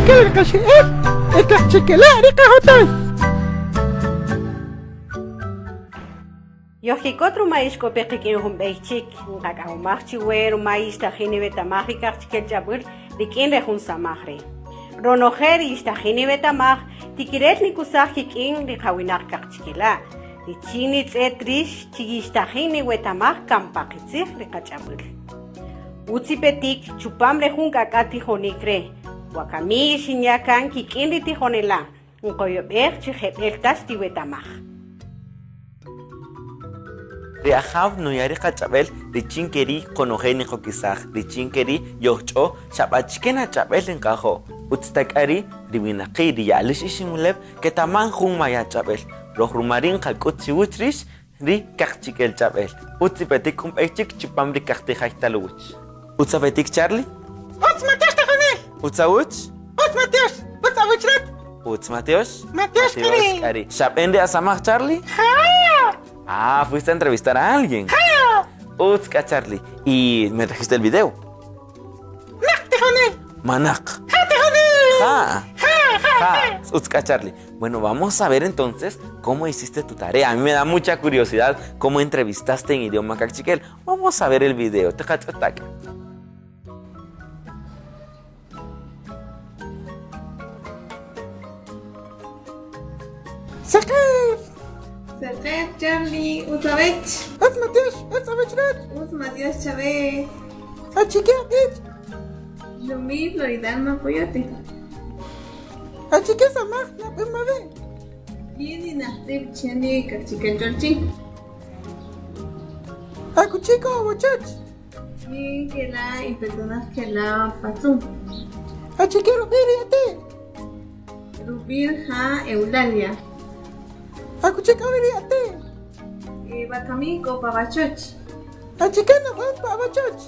kachikil kashi'el ikachikilari kahotan. Yohikotru mais kopekikin humbeichik, ngakahumachchi weru mais tajini betamahri kachikil jabul, dikin rehun samahri. Ronojeri istajini betamah, tikiret nikusahkikin rikawinak kachikila. Dichini tsetrish, chigistajini wetamah kampakitsik rikachabul. Utzipetik chupam rehun kakati honikre, wakami shinyakan kikin ritihonela, unkoyobek chihepektas tiwetamah. Riahav no yari kachabel, de chinkeri konogeni hokisaj, de chinkeri yocho, chapachkena chabel en cajo, utstakari, ribinaki, rialish ishimuleb, que taman maya chabel, rohrumarin halkutsi utrish, ri kachikel chabel, utzipetik echik chupam ri kachtihajtaluch. Utzapetik Charlie? Uts Mateos tajone. Utzauch? Uts Mateos. Uts abuchrat. Utz Mateos? Mateos Kari. ¿Chapende a Samach Charlie? Ah, fuiste a entrevistar a alguien. Utzka Charlie. ¿Y me trajiste el video? Nak tajone. Manak. Tajone. Utzka Charlie. Bueno, vamos a ver entonces cómo hiciste tu tarea. A mí me da mucha curiosidad cómo entrevistaste en idioma cachiquel. Vamos a ver el video. Tejachotaca. Sacar Charlie, Uzabech, Uts Mateos. Uts abuchrat. Uz Matios Chávez, Achikiatit. Lumi Floridano Coyote, Achikisamach na bimave. Yini Nahtib Cheni Kachikel Chorchi, Akuchiko abuchach. Ni Kela y personas Kela Pazú, Achikiro biriate. Rubir Ha Eulalia, Akuchika biriate. Bakamico Pabachoch, Achikana bampa abuchach.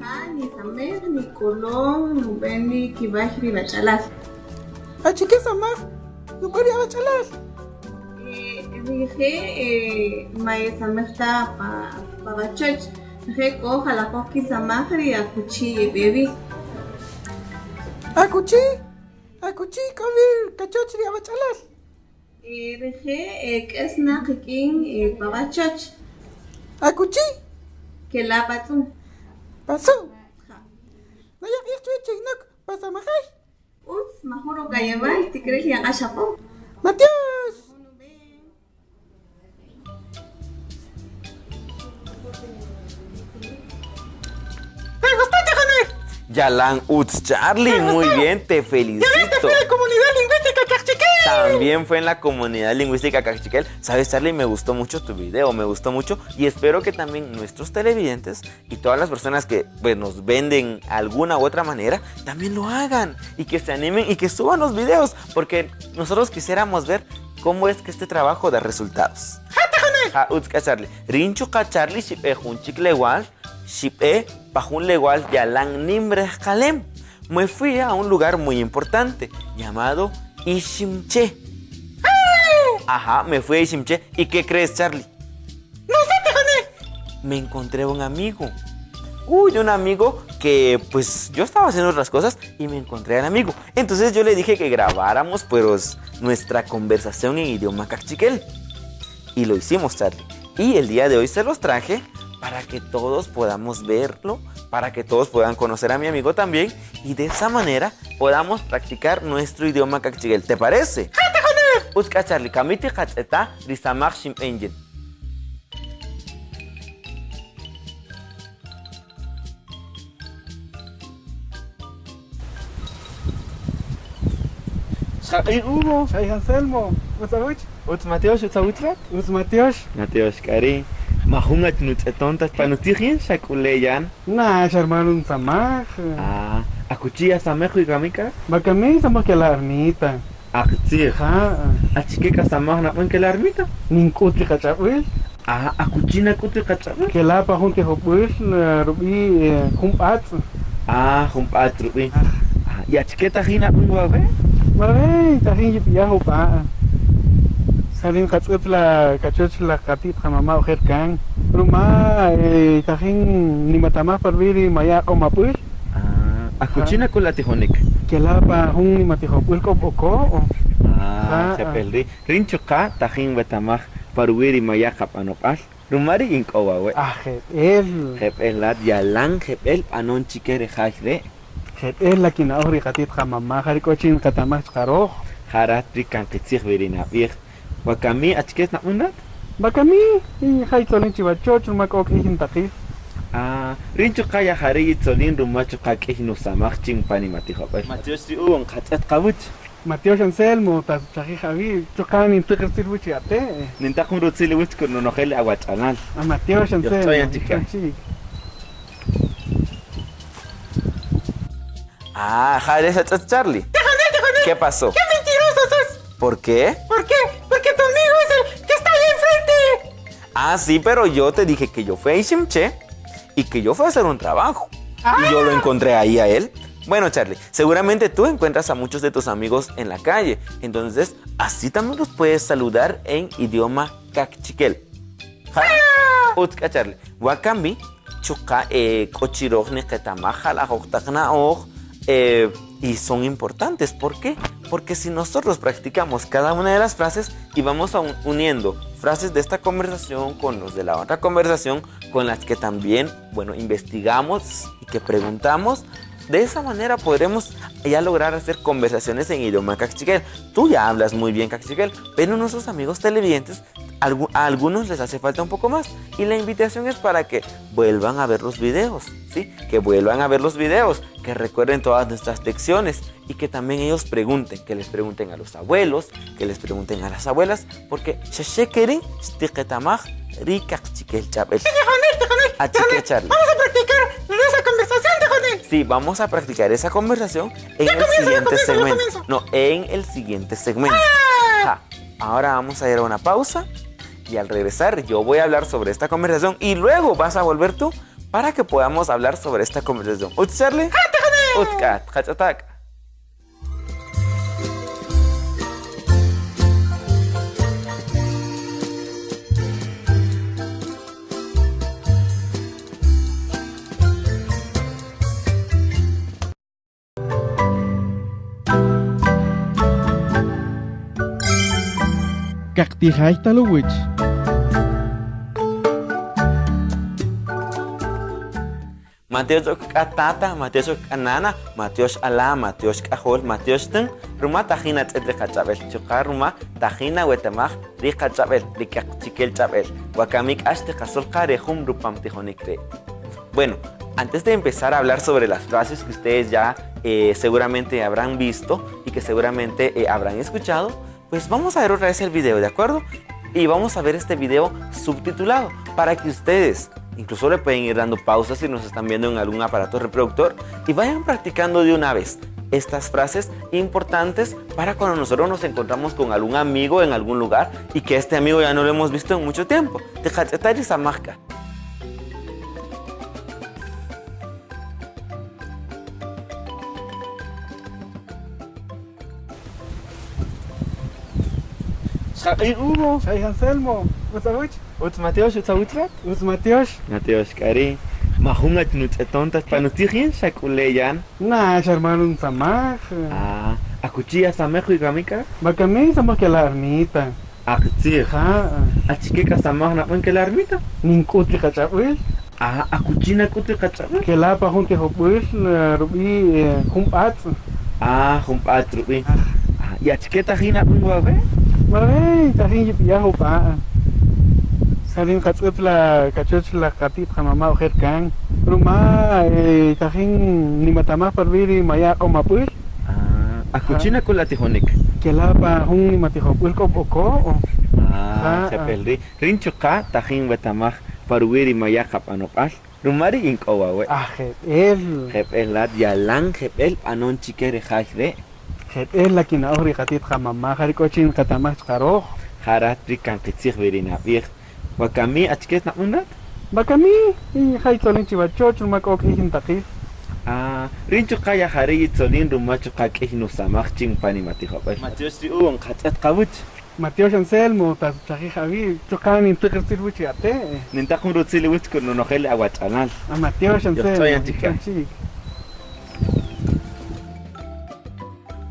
Ha ni Samer, ni Colón, Nubeni, Kibashri Bachalas, Achikisamach. Nubari abuchalar. Dije, Maya Samerta Pabachoch, Reco Jalapoki Samahri, Akuchi Baby. Akuchi kavir kachochri abuchalar. Dije, que es Najikin Pabachoch, Akuchi. que la Pazú. Pasó. Nayak ichwichinak pasamajay. Uz, Mahuro Gayabal, ¿te crees que haga chapo? Mateos. ¿Te gustó, Tajone? Yalan Utz Charlie, muy bien, te felicito. Fue la comunidad lingüística cachiquel. También fue en la comunidad lingüística cachiquel. Sabes, Charlie, me gustó mucho tu video, me gustó mucho y espero que también nuestros televidentes y todas las personas que pues, nos ven de alguna u otra manera también lo hagan y que se animen y que suban los videos porque nosotros quisiéramos ver cómo es que este trabajo da resultados. Utzka Charlie, Rinchu Charlie, Shipe Junchik Legual, Shipe Pajun Legual, Yalan Nimbre Kalem. Me fui a un lugar muy importante llamado Ishimche. Ajá, me fui a Ishimche. ¿Y qué crees, Charlie? No sé, Tajone. Me encontré un amigo. Un amigo que pues yo estaba haciendo otras cosas y me encontré al amigo. Entonces yo le dije que grabáramos pues nuestra conversación en idioma cachiquel. Y lo hicimos, Charlie. Y el día de hoy se los traje para que todos podamos verlo, para que todos puedan conocer a mi amigo también y de esa manera podamos practicar nuestro idioma cachiquel. ¿Te parece? Uska Charlie, kamiti kacheta risamach shim engine. Ay, Hugo. Ay, Anselmo. Utsawich. Utz Mateos, Utzauchrat? Uts Mateos. Mateos, Kari. Mahungat nutzetontas panutihin shakuleyan. Nah, hermano, un samaj. Ah, akuchia samejo y kamika. Bacamí somos que la ermita. Aktsir. Ajá. Achikeka samaj na que la ermita. Ninkutli kachapul. Ah, akuchina kutu kachaba. Que la pa junte hopul. Rubi kumpat. Ah, humpat rubi. Ah, y achiketa hina unwabe. Mabe, tahin yipia hopa. Salim katsut la kachuch la katit hamama ojer kan. Ruma tahin ni matama parviri maya o mapul. Ah, akuchina kulatihonik. que la pa un ni matijo pulco poco. Jepelri. Rinchuka, tajin betamaj, paruiri mayakap anopal. Rumari inkowawe. El. Jepelat yalan, jepel anon chiquere jajre. El la quina ori katit jamama, jaricochin katamach karo. Jaratri kankitzig verina vir. Wakami achkes na unat? Bakami, y jaitolin chivachoch, makok ihin takif. Rinchuka ya jari itzolin rumachuka kehinusamach chimpani matijopel. Matiosi uon katzat kabuch. Mateo Anselmo, Taji Javi, chocan en tu ejercicio ate. Ninta kun rutzili wich kun no gel aguachanal. A Mateo Anselmo. Yo estoy en chica. Jare Charlie. ¿Qué pasó? ¡Qué mentiroso sos! ¿Por qué? ¿Por qué? Porque tu amigo es el que está ahí enfrente. Sí, pero yo te dije que yo fui a Shimche y que yo fui a hacer un trabajo. Y yo lo encontré ahí a él. Bueno, Charlie, seguramente tú encuentras a muchos de tus amigos en la calle. Entonces, así también los puedes saludar en idioma cachiquel. Utska, Charlie. Wakambi, chuka, kochirogni, ketamaja, la hojtagna, y son importantes. ¿Por qué? Porque si nosotros practicamos cada una de las frases y vamos uniendo frases de esta conversación con los de la otra conversación, con las que también, bueno, investigamos y que preguntamos, de esa manera podremos ya lograr hacer conversaciones en idioma cachiquel. Tú ya hablas muy bien cachiquel, pero nuestros amigos televidentes, a algunos les hace falta un poco más. Y la invitación es para que vuelvan a ver los videos, ¿sí? Que vuelvan a ver los videos, que recuerden todas nuestras lecciones y que también ellos pregunten, que les pregunten a los abuelos, que les pregunten a las abuelas, porque sheshekeri stiqetamaj rikachiquel chapel. Charlie. Vamos a practicar esa conversación, Tejonel. Sí, vamos a practicar esa conversación en el siguiente segmento. No, en el siguiente segmento. Ahora vamos a ir a una pausa y al regresar yo voy a hablar sobre esta conversación y luego vas a volver tú para que podamos hablar sobre esta conversación. Charlie? Utkat, hachatak. Cactijay talowich. Mateos katata, Mateos kanana, Mateos ala, Mateos kahol, Mateos ten, Ruma tajina tzedre kachabel, Chuka Ruma tajina wetamaj, ri kachabel, ri chiquel chabel, Wakamik ashte kasol karejum rupam tijonikre. Bueno, antes de empezar a hablar sobre las frases que ustedes ya seguramente habrán visto y que seguramente habrán escuchado, pues vamos a ver otra vez el video, ¿de acuerdo? Y vamos a ver este video subtitulado para que ustedes incluso le pueden ir dando pausas si nos están viendo en algún aparato reproductor y vayan practicando de una vez estas frases importantes para cuando nosotros nos encontramos con algún amigo en algún lugar y que este amigo ya no lo hemos visto en mucho tiempo. Tejachetar y samajka. Hugo, Sai Anselmo, Utsawich, Mateos, Utsawitrat? Mateos. Mateos Kari. Mahungat nutsetontas panutijin sakuleyan. Nah, hermano, un samaj. Akuchia samejo y gamika. Bacamí, somos que la ermita. Akuchia. Achike samaj na que la ermita. Ninkutri kachapul. Akuchina kutri kachapul. Que la pa junte hopul, rubi, humpat. Humpat rubi. Y achike tajina unguabe. Vale, tajin ya hopa. Salim katzut la kachuch la katit jamama ojer kan. Ruma, tajin ni matama parviri maya o mapul. Akuchina con la tijonik. Que la pa hun ni matihopul ko poko. Sepelri. Rinchuka tajin betamaj parviri maya kapanopal. Rumari inkowawe. El. Jepelat yalan jepel anon chiquere jajre. Es la quina ori katit jamama jaricochin katamach karo. Jaratri kankitzig verina vir. Wakami achkes na unat? Bakami, y jaitolin chivachoch, makok ihin takif. Rinchuka ya jari itzolin rumachuka kehinusamach chimpani matijopel. Mateos uon katzat kabuch. Mateo Anselmo, Taji Javi, chocan en tu ejercicio ate. Ninta kun rutzili wich kun no gel aguachanal. A Mateo Anselmo. Yo estoy en chica.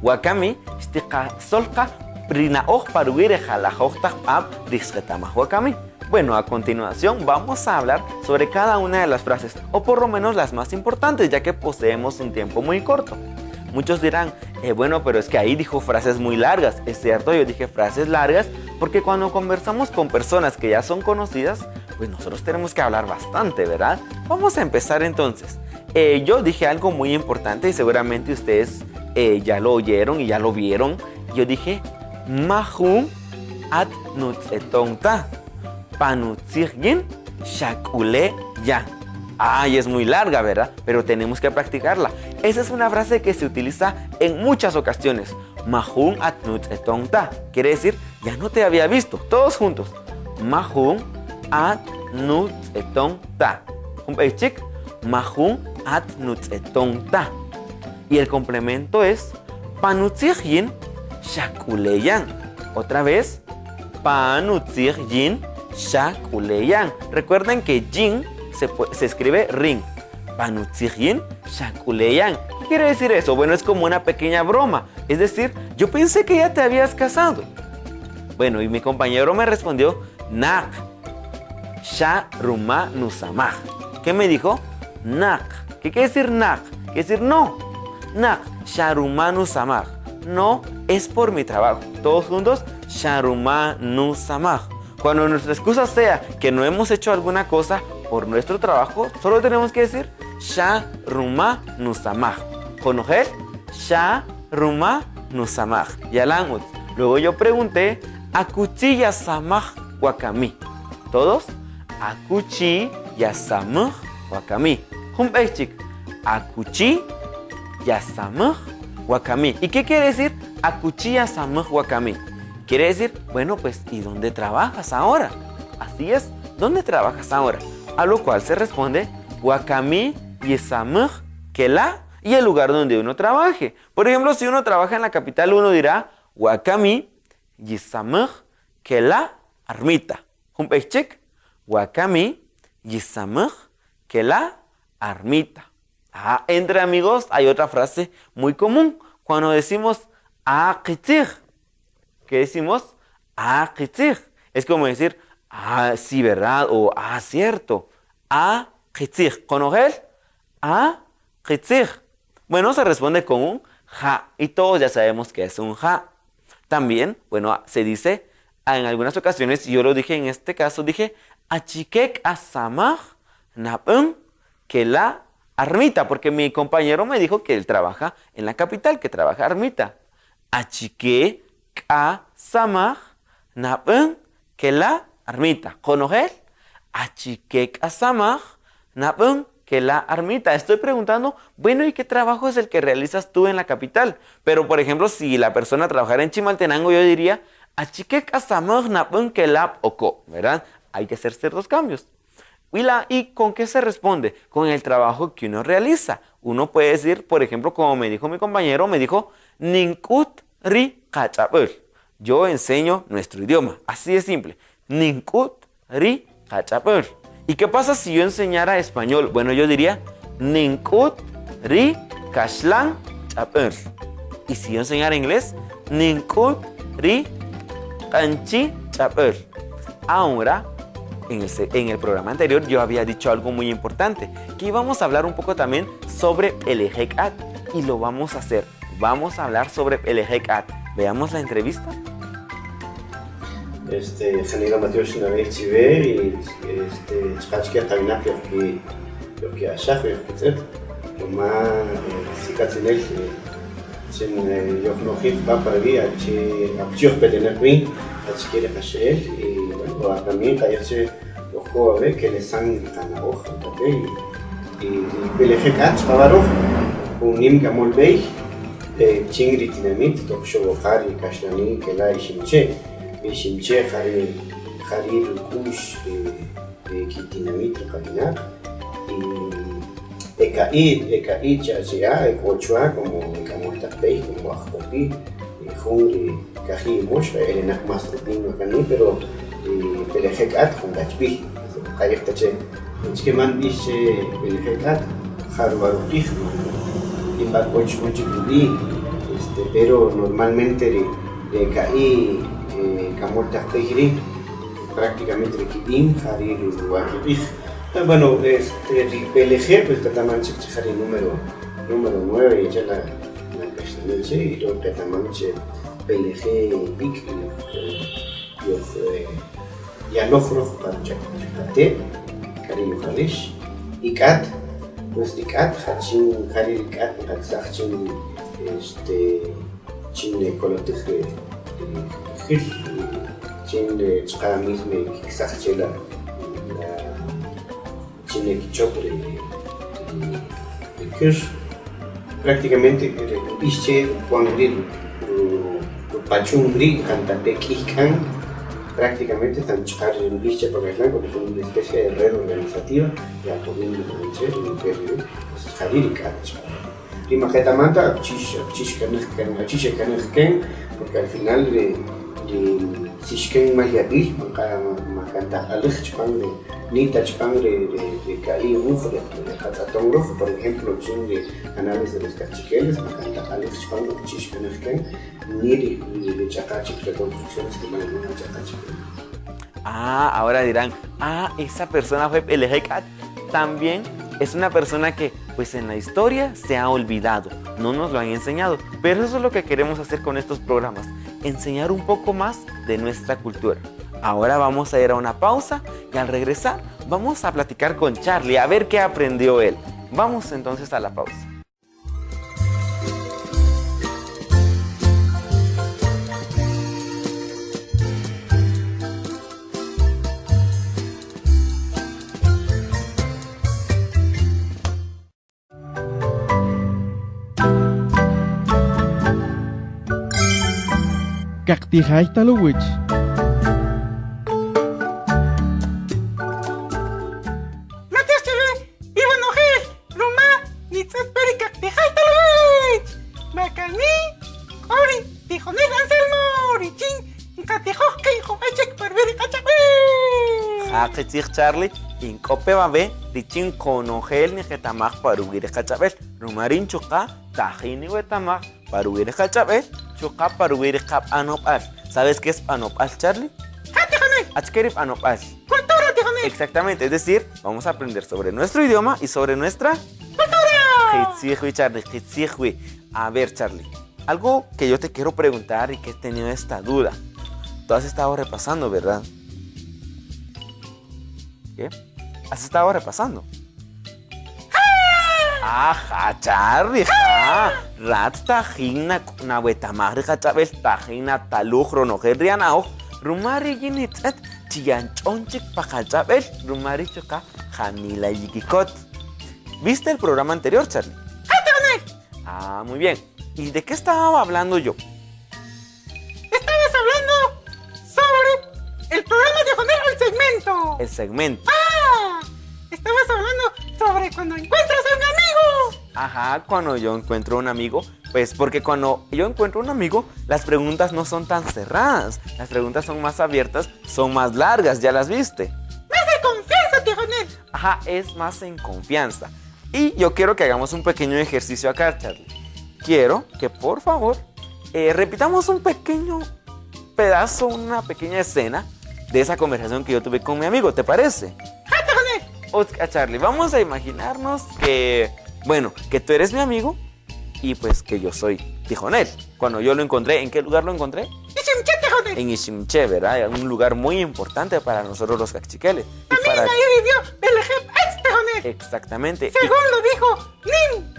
Wakami, Stika Solka, Prina Oj Paruire Jalajota Ab Disquetama Wakami. Bueno, a continuación vamos a hablar sobre cada una de las frases, o por lo menos las más importantes, ya que poseemos un tiempo muy corto. Muchos dirán, bueno, pero es que ahí dijo frases muy largas. Es cierto, yo dije frases largas porque cuando conversamos con personas que ya son conocidas, pues nosotros tenemos que hablar bastante, ¿verdad? Vamos a empezar entonces. Yo dije algo muy importante y seguramente ustedes ya lo oyeron y ya lo vieron. Yo dije, Mahum at nutzetongta, panutzirgin shakule ya. Ay, es muy larga, ¿verdad? Pero tenemos que practicarla. Esa es una frase que se utiliza en muchas ocasiones. Mahun at nutzetongta. Quiere decir, ya no te había visto. Todos juntos. Mahun at nutzetongta. Chik. Mahun at nutzetongta. Y el complemento es panutzirgin shakuleyan. Otra vez. Panutzirgin shakuleyan. Recuerden que jin se escribe ring. Panutzirgin shakuleyan. ¿Qué quiere decir eso? Bueno, es como una pequeña broma. Es decir, yo pensé que ya te habías casado. Bueno, y mi compañero me respondió, nak sharuma nusamah. ¿Qué me dijo? Nak. ¿Qué quiere decir nak? Quiere decir no. Nak sharuma nusamah. No es por mi trabajo. Todos juntos, sharuma nusamah. Cuando nuestra excusa sea que no hemos hecho alguna cosa por nuestro trabajo, solo tenemos que decir Sharuma nusamah. ¿Conocer? Sharuma nusamah. Yalangut. Luego yo pregunté Akuchi yasamah wakami. ¿Todos? Akuchi yasamah wakami. Humbechik. Akuchi yasamah wakami. ¿Y qué quiere decir Akuchi yasamah wakami? Quiere decir, bueno, pues, ¿y dónde trabajas ahora? Así es, ¿dónde trabajas ahora? A lo cual se responde, Wakami yesamah kela, y el lugar donde uno trabaje. Por ejemplo, si uno trabaja en la capital, uno dirá, Wakami yesamah kela armita. Humpechik, Wakami yesamah kela armita. Entre amigos hay otra frase muy común. Cuando decimos, aqitir. ¿Qué decimos? Aqitir. Es como decir, sí, ¿verdad? O cierto. Aqitir. ¿Conocer? Aqitir. Bueno, se responde con un ja. Y todos ya sabemos que es un ja. También, bueno, se dice en algunas ocasiones, y yo lo dije en este caso, dije, achikek asamah napun que la armita. Porque mi compañero me dijo que él trabaja en la capital, que trabaja armita. Achike asamah napun que la armita. ¿Conocer? Achikek asamah napun que la armita. Estoy preguntando, bueno, ¿y qué trabajo es el que realizas tú en la capital? Pero, por ejemplo, si la persona trabajara en Chimaltenango, yo diría, achikek asamah napun que la oko, ¿verdad? Hay que hacer ciertos cambios. ¿Y con qué se responde? Con el trabajo que uno realiza. Uno puede decir, por ejemplo, como me dijo mi compañero, me dijo, ninkut ri kachapul. Yo enseño nuestro idioma. Así de simple. Ninkut ri kachapul. ¿Y qué pasa si yo enseñara español? Bueno, yo diría, ninkut ri kashlan chapul. Y si yo enseñara inglés, ninkut ri kanchi chapul. Ahora, en el programa anterior yo había dicho algo muy importante, que íbamos a hablar un poco también sobre el ejecat, y lo vamos a hacer. Vamos a hablar sobre el ejecat. Veamos la entrevista. Janira Mateos una vez chive y chachkia tamina lo que ashaf etc. Toma sikatsinel sin yo no hit va para vía che apchio petener bien achkere hashel y bueno también caerse ojo a ver que le san tan a hoja y pelejekat pavaro un nim gamol bey chingri dinamit top show khari kashlani kela ishimche ishimche khari rukush ki dinamit khadina y ekaid ya ecochua como gamol tapei como ajopi jungri kaji mosh elena más rupino kani pero pelejekat jungachpi kayektache Chkeman biche pelejekat harbarutih imbakoch muchikubi pero normalmente de caí camortas pejiri prácticamente equipim jari ruajibij. Bueno, PLG pues tatamanche jari número 9 y ya la castaneche y luego tatamanche PLG big yo ya no creo para chacate cariño jarish y cat pues de cat hachin jari cat hachin chin coloteje chin cada mismo quizás chela chin kichopre prácticamente ische cuando pachungri cantate kikan prácticamente están chicas en biche por ejemplo porque es una especie de red organizativa ya poniendo en serio un periodo es jarírica prima que tamanta chiche porque al final si más ya vi macanta alej chpan ni tachpan de caí rojo de catatón rojo por ejemplo chin de canales de los cachiqueles macanta alej chpan de chiche ni de chacachik reconstrucciones que van a chacachik. Ahora dirán, esa persona fue PLG también es una persona que pues en la historia se ha olvidado, no nos lo han enseñado, pero eso es lo que queremos hacer con estos programas, enseñar un poco más de nuestra cultura. Ahora vamos a ir a una pausa y al regresar vamos a platicar con Charlie a ver qué aprendió él. Vamos entonces a la pausa. Cactijay talowich. Matías TV, Iván Ojel, Roma, Nitzat Peri Cactijay talowich. Macani, Ori, Tijonel Anselmo, Richin, Catijosque y Jovachek Parveri Cachapé. Charlie, Incope Babe, Richin Conogel ni Getamaj Parugir Cachabel, Rumarin Chuka, Tajini Wetamaj, Parugir Cachabel. Chuka paruir kap anopal. ¿Sabes qué es anopal, Charlie? Achkerip anopal. Cultura, Tijonel. Exactamente, es decir, vamos a aprender sobre nuestro idioma y sobre nuestra cultura. Charlie, a ver, Charlie, algo que yo te quiero preguntar y que he tenido esta duda. Tú has estado repasando, ¿verdad? ¿Qué? ¿Has estado repasando? Charlie, rat tajina na wetamagri kachabel tajina taluj ronojerrianao rumari yinitzet chiyanchonchik pakachabel rumari choka jamila yikikot. ¿Viste el programa anterior, Charlie? Muy bien. ¿Y de qué estaba hablando yo? Estabas hablando sobre el programa de Jonel o el segmento. El segmento. Estabas hablando sobre cuando encuentras a un amigo. Cuando yo encuentro un amigo, pues porque cuando yo encuentro un amigo, las preguntas no son tan cerradas, las preguntas son más abiertas, son más largas, ¿ya las viste? Más de confianza, Tijonel. Es más en confianza. Y yo quiero que hagamos un pequeño ejercicio acá, Charlie. Quiero que por favor repitamos un pequeño pedazo, una pequeña escena de esa conversación que yo tuve con mi amigo, ¿te parece? Charlie, vamos a imaginarnos que, que tú eres mi amigo y pues que yo soy Tijonel. Cuando yo lo encontré, ¿en qué lugar lo encontré? Ishimche, Tijonel. En Ishimche, ¿verdad? Un lugar muy importante para nosotros los cachiqueles. También ahí vivió Belejep ex Tijonel. Exactamente. Según lo dijo Nin.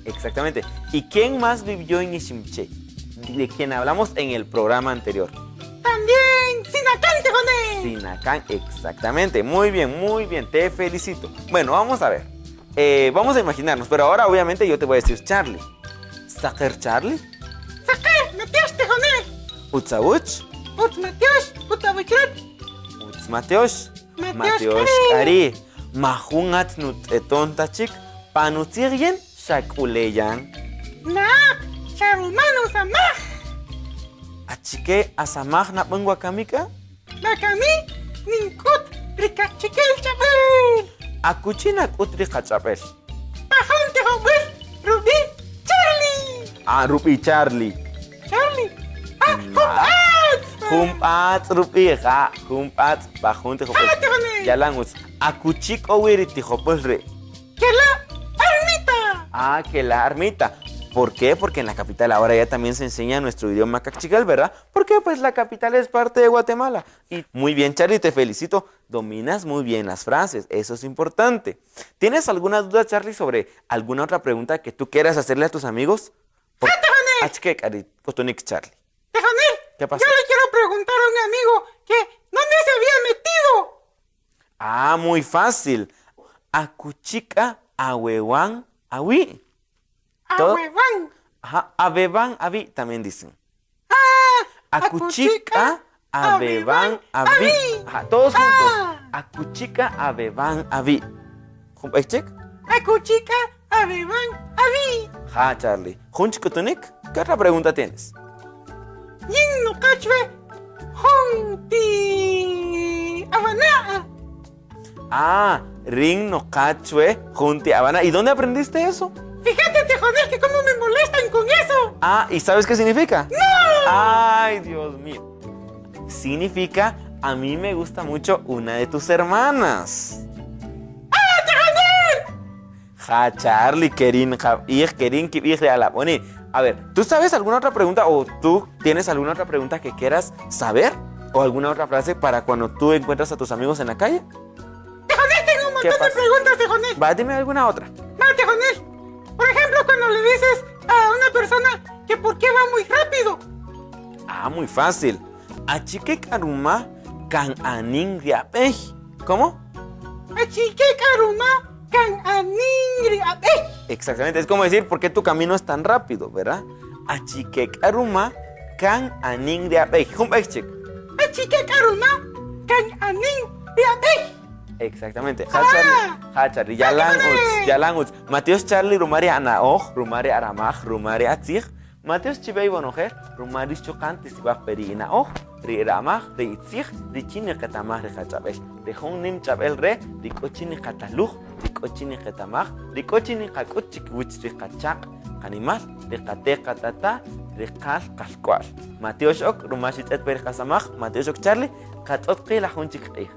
Exactamente. ¿Y quién más vivió en Ishimche? De quien hablamos en el programa anterior. También Sinacán, Tijonel. Sinacán, exactamente. Muy bien, te felicito. Bueno, vamos a ver. Vamos a imaginarnos, pero ahora obviamente yo te voy a decir Charlie. ¿Saker Charlie? Saker, Matías, Tijonel. Utsauch. Uts Matías, Utsabuchrat. Uts Mateos. Mateos Kari. Mahungat nut etontachik. Panutzirien shakuleyan. Nak, Charumano Samaj. Achike asamaj na pengwakamika? Nakami, Ninkut, Rikachikel Chabel. Akuchina kutri kachapes. Pajón, Tijonel, Ruby, Charlie. Rupi Charlie. Humpats rupiha, humpats bajunte hopol. Yalangus. Akuchik owiri tijopolre. ¡Que la ermita! Ah, que la ermita. ¿Por qué? Porque en la capital ahora ya también se enseña nuestro idioma cachigal, ¿verdad? Porque pues la capital es parte de Guatemala. Y muy bien, Charlie, te felicito. Dominas muy bien las frases, eso es importante. ¿Tienes alguna duda, Charlie, sobre alguna otra pregunta que tú quieras hacerle a tus amigos? Charlie. ¿Qué pasó? Yo le quiero preguntar a un amigo que ¿dónde se había metido? Ah, muy fácil. Akuchika awewan awi. ¿Todo? Ahueván. Ajá, abeban avi también dicen. Ah, Akuchika abeban avi. Ajá, todos juntos. Akuchika abeban avi. ¿Check? Akuchika abeban avi. Ja, Charlie. Junchikutunik, ¿qué otra pregunta tienes? Yin no cachwe junti Habana. Ah, ring no cachue junti Habana. ¿Y dónde aprendiste eso? Fíjate, tejonel, que cómo me molestan con eso. Ah, ¿y sabes qué significa? ¡No! Ay, Dios mío. Significa, a mí me gusta mucho una de tus hermanas. ¡Ah, tejonel! Ja, Charlie, Kerin, Kerin, Alaponi. A ver, ¿tú sabes alguna otra pregunta o tú tienes alguna otra pregunta que quieras saber? ¿O alguna otra frase para cuando tú encuentras a tus amigos en la calle? Tejonel, tengo un montón de preguntas, tejonel. Va, dime alguna otra. Va, tejonel. Por ejemplo, cuando le dices a una persona que por qué va muy rápido. Ah, muy fácil. Achike karuma kan aning riapej. ¿Cómo? Achike karuma kan aning riapej. Exactamente, es como decir por qué tu camino es tan rápido, ¿verdad? Achike karuma kan aning riapej. Humpechik. Achike karuma kan aning riapej. Exactamente. Ha Charlie. Yalanguts. Mateos Charlie rumari anaoj, rumari aramaj, rumari atzig. Mateos chibei bonojer, rumari chocantes ibaj peri inaoj, ri aramaj, ri itzig, ri chini katamaj ri hachabel. Ri nim chabel re, ri kochini kataluj, ri kochini katamaj, ri kochini kakut chikwich ri kachak, kanimal, ri kate katata, ri kal kalkwal. Mateos ok, rumashit et peri kasamaj, Mateos ok Charlie, katot qila hunchik qih.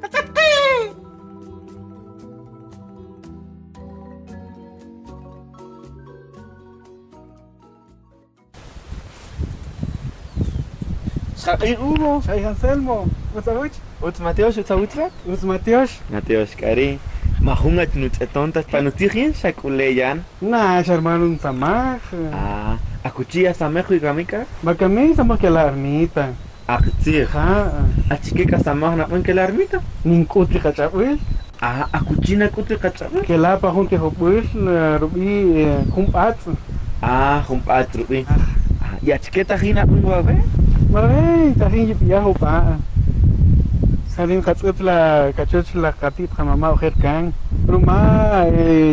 Ay, Hugo, ay, Anselmo, Utsawich, Mateusz, Utsawitrak? Mateusz. Mateusz, Kari. Mahungat nutsetontas panutijin, shakuleyan. Nah, hermano, un samaj. Ah, akuchia samejo y gamika. Bacamí, somos que la ermita. Akuchia. Ah, Achikeka samaj na que la ermita. Ninkutri kachabuil. Ah, akuchina kutri kachabel. Que la pa junte hopuil, rubi, humpat. Ah, humpat rubi. Y achiketa hina un babe. Vale, tahin yipiyaho pa. Salim katzut la kachuch la katip hamama ojer kan. Ruma,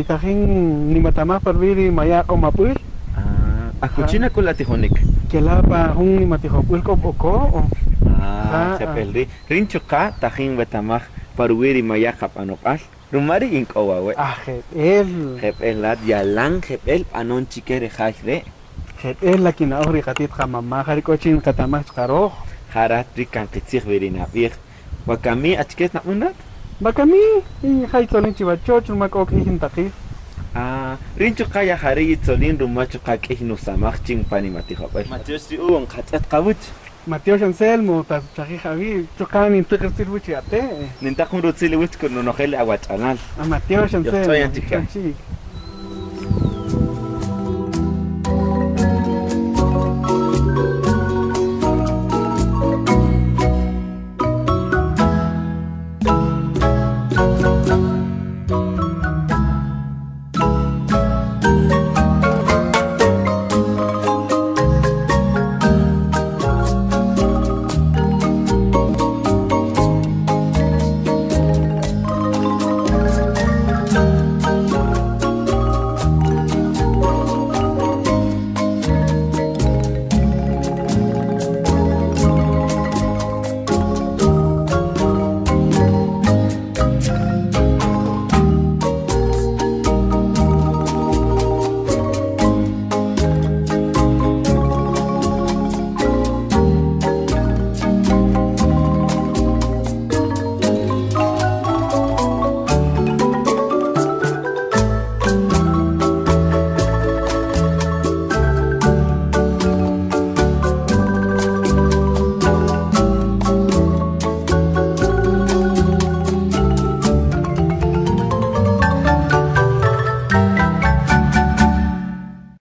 tahin ni matama parviri maya o mapuil. Ah, akuchina con la tijonik. Que la pa hun ni matihopuil ko oko. Ah, sepelri. Rinchuka tahin betamaj parviri maya kapanopal. Rumari inkowawe. Ah, el. Jepelat yalang jepel anon chikere hajre. Es la que no ori katip hamama harikochin katamach karo. Harat rikan kitzig verina bir. Wakami achket na unat? Bacamí, y haitolin chivachoch, rumako kihin takif. Ah, rinchu kaya hari itzolin rumachu kakih nusamach ching pani matihopay. Mateos si uong katzat kabuch. Mateos Anselmo, tas chaji Javi, chocan in tu ate. Nintakun rutzili wich kun nonojele aguachanal. A Mateos Yo Anselmo. soy anchica. Chica.